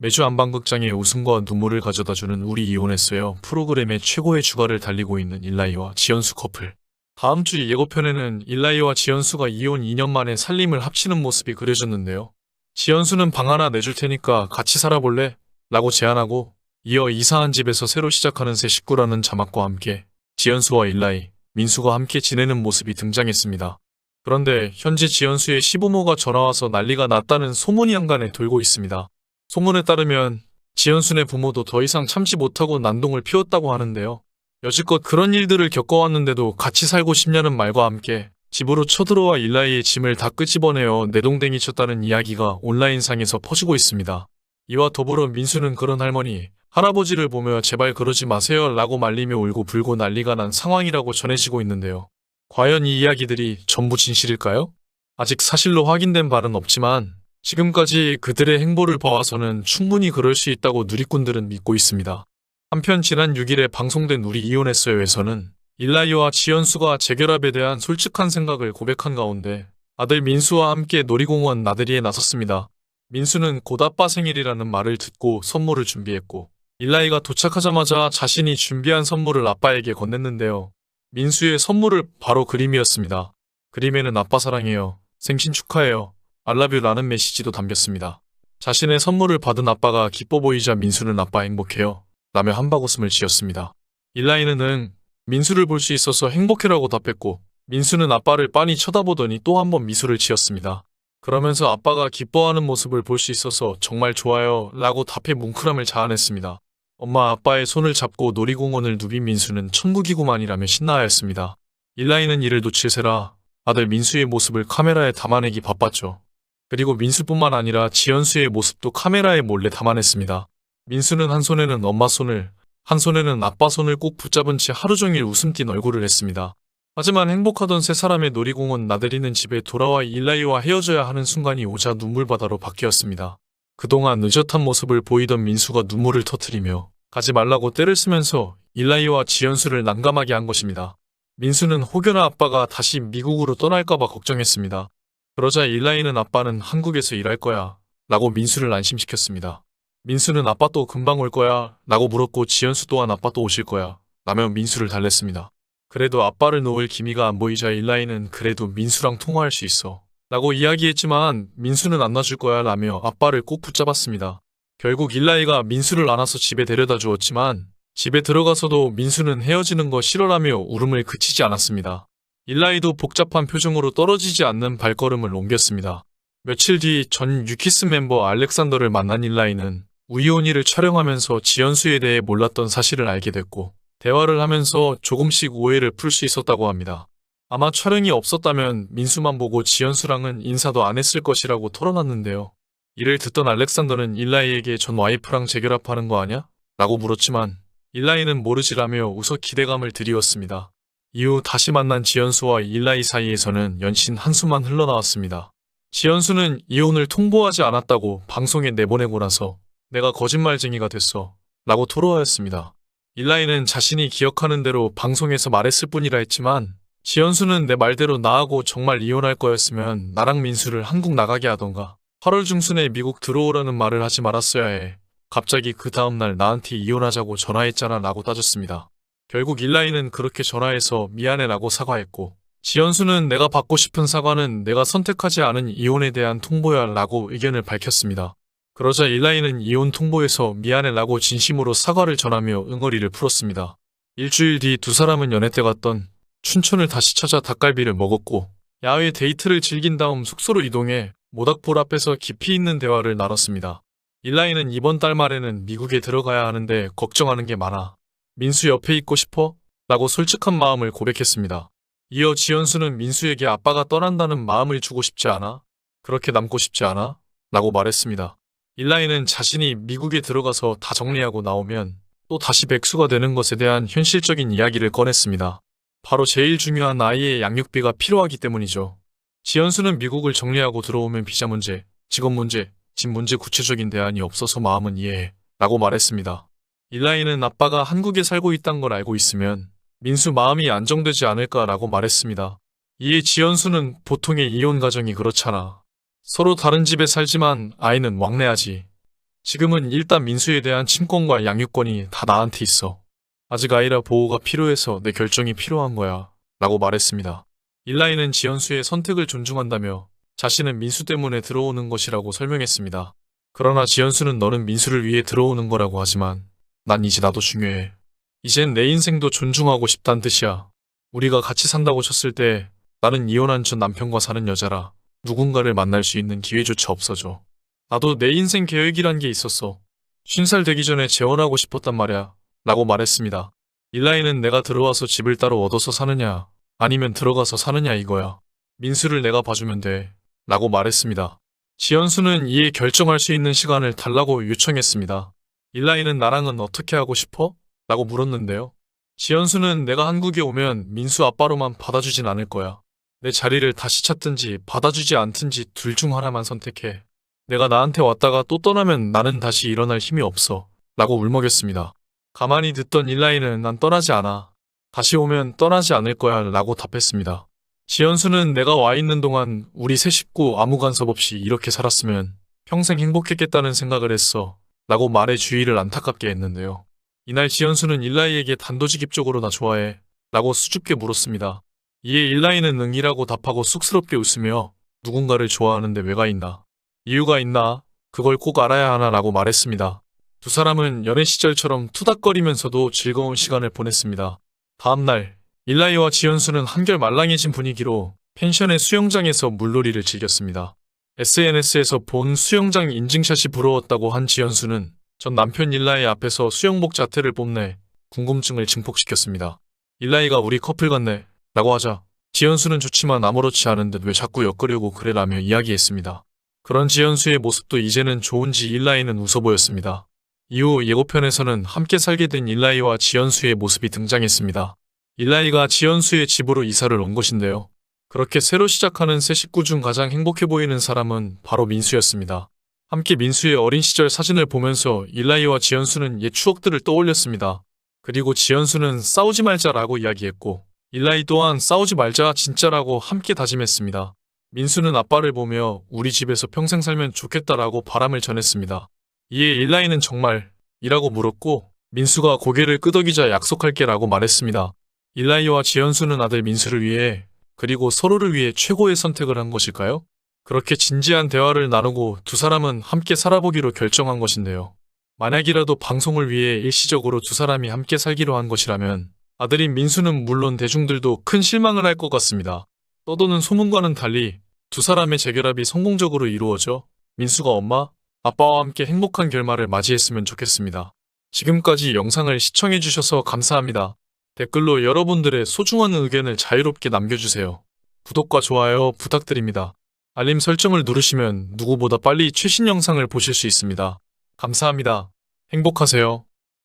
매주 안방극장에 웃음과 눈물을 가져다주는 우리 이혼했어요 프로그램의 최고의 주가를 달리고 있는 일라이와 지연수 커플. 다음 주 예고편에는 일라이와 지연수가 이혼 2년 만에 살림을 합치는 모습이 그려졌는데요. 지연수는 방 하나 내줄 테니까 같이 살아볼래? 라고 제안하고, 이어 이사한 집에서 새로 시작하는 새 식구라는 자막과 함께 지연수와 일라이, 민수가 함께 지내는 모습이 등장했습니다. 그런데 현재 지연수의 시부모가 전화와서 난리가 났다는 소문이 한간에 돌고 있습니다. 소문에 따르면 지연수네 부모도 더 이상 참지 못하고 난동을 피웠다고 하는데요. 여지껏 그런 일들을 겪어왔는데도 같이 살고 싶냐는 말과 함께 집으로 쳐들어와 일라이의 짐을 다 끄집어내어 내동댕이 쳤다는 이야기가 온라인상에서 퍼지고 있습니다. 이와 더불어 민수는 그런 할머니, 할아버지를 보며 제발 그러지 마세요 라고 말리며 울고 불고 난리가 난 상황이라고 전해지고 있는데요. 과연 이 이야기들이 전부 진실일까요? 아직 사실로 확인된 바는 없지만 지금까지 그들의 행보를 봐와서는 충분히 그럴 수 있다고 누리꾼들은 믿고 있습니다. 한편 지난 6일에 방송된 우리 이혼했어요에서는 일라이와 지연수가 재결합에 대한 솔직한 생각을 고백한 가운데 아들 민수와 함께 놀이공원 나들이에 나섰습니다. 민수는 곧 아빠 생일이라는 말을 듣고 선물을 준비했고 일라이가 도착하자마자 자신이 준비한 선물을 아빠에게 건넸는데요. 민수의 선물을 바로 그림이었습니다. 그림에는 아빠 사랑해요, 생신 축하해요, 알라뷰라는 메시지도 담겼습니다. 자신의 선물을 받은 아빠가 기뻐 보이자 민수는 아빠 행복해요 라며 한바구음을 지었습니다. 일라이는 응, 민수를 볼 수 있어서 행복해라고 답했고 민수는 아빠를 빤히 쳐다보더니 또 한 번 미소를 지었습니다. 그러면서 아빠가 기뻐하는 모습을 볼 수 있어서 정말 좋아요 라고 답해 뭉클함을 자아냈습니다. 엄마 아빠의 손을 잡고 놀이공원을 누빈 민수는 천국이구만이라며 신나하였습니다. 일라이는 이를 놓칠세라 아들 민수의 모습을 카메라에 담아내기 바빴죠. 그리고 민수뿐만 아니라 지연수의 모습도 카메라에 몰래 담아냈습니다. 민수는 한 손에는 엄마 손을, 한 손에는 아빠 손을 꼭 붙잡은 채 하루 종일 웃음 띤 얼굴을 했습니다. 하지만 행복하던 세 사람의 놀이공원 나들이는 집에 돌아와 일라이와 헤어져야 하는 순간이 오자 눈물바다로 바뀌었습니다. 그동안 의젓한 모습을 보이던 민수가 눈물을 터뜨리며 가지 말라고 떼를 쓰면서 일라이와 지연수를 난감하게 한 것입니다. 민수는 혹여나 아빠가 다시 미국으로 떠날까봐 걱정했습니다. 그러자 일라이는 아빠는 한국에서 일할 거야 라고 민수를 안심시켰습니다. 민수는 아빠 또 금방 올 거야 라고 물었고 지연수 또한 아빠 또 오실 거야 라며 민수를 달랬습니다. 그래도 아빠를 놓을 기미가 안 보이자 일라이는 그래도 민수랑 통화할 수 있어 라고 이야기했지만 민수는 안 놔줄 거야 라며 아빠를 꼭 붙잡았습니다. 결국 일라이가 민수를 안아서 집에 데려다 주었지만 집에 들어가서도 민수는 헤어지는 거 싫어라며 울음을 그치지 않았습니다. 일라이도 복잡한 표정으로 떨어지지 않는 발걸음을 옮겼습니다. 며칠 뒤 전 유키스 멤버 알렉산더를 만난 일라이는 우이온이를 촬영하면서 지연수에 대해 몰랐던 사실을 알게 됐고 대화를 하면서 조금씩 오해를 풀 수 있었다고 합니다. 아마 촬영이 없었다면 민수만 보고 지연수랑은 인사도 안 했을 것이라고 털어놨는데요. 이를 듣던 알렉산더는 일라이에게 전 와이프랑 재결합하는 거 아냐? 라고 물었지만 일라이는 모르지라며 웃어 기대감을 드리웠습니다. 이후 다시 만난 지연수와 일라이 사이에서는 연신 한숨만 흘러나왔습니다. 지연수는 이혼을 통보하지 않았다고 방송에 내보내고 나서 내가 거짓말쟁이가 됐어 라고 토로하였습니다. 일라이는 자신이 기억하는 대로 방송에서 말했을 뿐이라 했지만 지연수는 내 말대로 나하고 정말 이혼할 거였으면 나랑 민수를 한국 나가게 하던가 8월 중순에 미국 들어오라는 말을 하지 말았어야 해. 갑자기 그 다음날 나한테 이혼하자고 전화했잖아 라고 따졌습니다. 결국 일라이는 그렇게 전화해서 미안해 라고 사과했고 지연수는 내가 받고 싶은 사과는 내가 선택하지 않은 이혼에 대한 통보야 라고 의견을 밝혔습니다. 그러자 일라이는 이혼 통보에서 미안해 라고 진심으로 사과를 전하며 응어리를 풀었습니다. 일주일 뒤 두 사람은 연애 때 갔던 춘천을 다시 찾아 닭갈비를 먹었고 야외 데이트를 즐긴 다음 숙소로 이동해 모닥불 앞에서 깊이 있는 대화를 나눴습니다. 일라이는 이번 달 말에는 미국에 들어가야 하는데 걱정하는 게 많아. 민수 옆에 있고 싶어? 라고 솔직한 마음을 고백했습니다. 이어 지연수는 민수에게 아빠가 떠난다는 마음을 주고 싶지 않아? 그렇게 남고 싶지 않아? 라고 말했습니다. 일라이는 자신이 미국에 들어가서 다 정리하고 나오면 또 다시 백수가 되는 것에 대한 현실적인 이야기를 꺼냈습니다. 바로 제일 중요한 아이의 양육비가 필요하기 때문이죠. 지연수는 미국을 정리하고 들어오면 비자 문제, 직업 문제, 집 문제 구체적인 대안이 없어서 마음은 이해해 라고 말했습니다. 일라이는 아빠가 한국에 살고 있다는 걸 알고 있으면 민수 마음이 안정되지 않을까라고 말했습니다. 이에 지연수는 보통의 이혼 가정이 그렇잖아. 서로 다른 집에 살지만 아이는 왕래하지. 지금은 일단 민수에 대한 친권과 양육권이 다 나한테 있어. 아직 아이라 보호가 필요해서 내 결정이 필요한 거야. 라고 말했습니다. 일라이는 지연수의 선택을 존중한다며 자신은 민수 때문에 들어오는 것이라고 설명했습니다. 그러나 지연수는 너는 민수를 위해 들어오는 거라고 하지만 난 이제 나도 중요해. 이젠 내 인생도 존중하고 싶단 뜻이야. 우리가 같이 산다고 쳤을 때 나는 이혼한 전 남편과 사는 여자라 누군가를 만날 수 있는 기회조차 없어져. 나도 내 인생 계획이란 게 있었어. 50살 되기 전에 재혼하고 싶었단 말이야. 라고 말했습니다. 일라이는 내가 들어와서 집을 따로 얻어서 사느냐 아니면 들어가서 사느냐 이거야. 민수를 내가 봐주면 돼. 라고 말했습니다. 지연수는 이에 결정할 수 있는 시간을 달라고 요청했습니다. 일라이는 나랑은 어떻게 하고 싶어? 라고 물었는데요. 지연수는 내가 한국에 오면 민수 아빠로만 받아주진 않을 거야. 내 자리를 다시 찾든지 받아주지 않든지 둘 중 하나만 선택해. 내가 나한테 왔다가 또 떠나면 나는 다시 일어날 힘이 없어. 라고 울먹였습니다. 가만히 듣던 일라이는 난 떠나지 않아. 다시 오면 떠나지 않을 거야. 라고 답했습니다. 지연수는 내가 와 있는 동안 우리 세 식구 아무 간섭 없이 이렇게 살았으면 평생 행복했겠다는 생각을 했어. 라고 말해 주위를 안타깝게 했는데요. 이날 지연수는 일라이에게 단도직입적으로 나 좋아해. 라고 수줍게 물었습니다. 이에 일라이는 응이라고 답하고 쑥스럽게 웃으며 누군가를 좋아하는데 왜가 있나? 이유가 있나? 그걸 꼭 알아야 하나? 라고 말했습니다. 두 사람은 연애 시절처럼 투닥거리면서도 즐거운 시간을 보냈습니다. 다음날 일라이와 지연수는 한결 말랑해진 분위기로 펜션의 수영장에서 물놀이를 즐겼습니다. SNS에서 본 수영장 인증샷이 부러웠다고 한 지연수는 전 남편 일라이 앞에서 수영복 자태를 뽐내 궁금증을 증폭시켰습니다. 일라이가 우리 커플 같네 라고 하자 지연수는 좋지만 아무렇지 않은 듯 왜 자꾸 엮으려고 그래 라며 이야기했습니다. 그런 지연수의 모습도 이제는 좋은지 일라이는 웃어 보였습니다. 이후 예고편에서는 함께 살게 된 일라이와 지연수의 모습이 등장했습니다. 일라이가 지연수의 집으로 이사를 온 것인데요. 그렇게 새로 시작하는 새 식구 중 가장 행복해 보이는 사람은 바로 민수였습니다. 함께 민수의 어린 시절 사진을 보면서 일라이와 지연수는 옛 추억들을 떠올렸습니다. 그리고 지연수는 싸우지 말자라고 이야기했고 일라이 또한 싸우지 말자 진짜라고 함께 다짐했습니다. 민수는 아빠를 보며 우리 집에서 평생 살면 좋겠다라고 바람을 전했습니다. 이에 일라이는 정말? 이라고 물었고 민수가 고개를 끄덕이자 약속할게 라고 말했습니다. 일라이와 지연수는 아들 민수를 위해 그리고 서로를 위해 최고의 선택을 한 것일까요? 그렇게 진지한 대화를 나누고 두 사람은 함께 살아보기로 결정한 것인데요. 만약이라도 방송을 위해 일시적으로 두 사람이 함께 살기로 한 것이라면 아들인 민수는 물론 대중들도 큰 실망을 할 것 같습니다. 떠도는 소문과는 달리 두 사람의 재결합이 성공적으로 이루어져 민수가 엄마, 아빠와 함께 행복한 결말을 맞이했으면 좋겠습니다. 지금까지 영상을 시청해주셔서 감사합니다. 댓글로 여러분들의 소중한 의견을 자유롭게 남겨주세요. 구독과 좋아요 부탁드립니다. 알림 설정을 누르시면 누구보다 빨리 최신 영상을 보실 수 있습니다. 감사합니다. 행복하세요.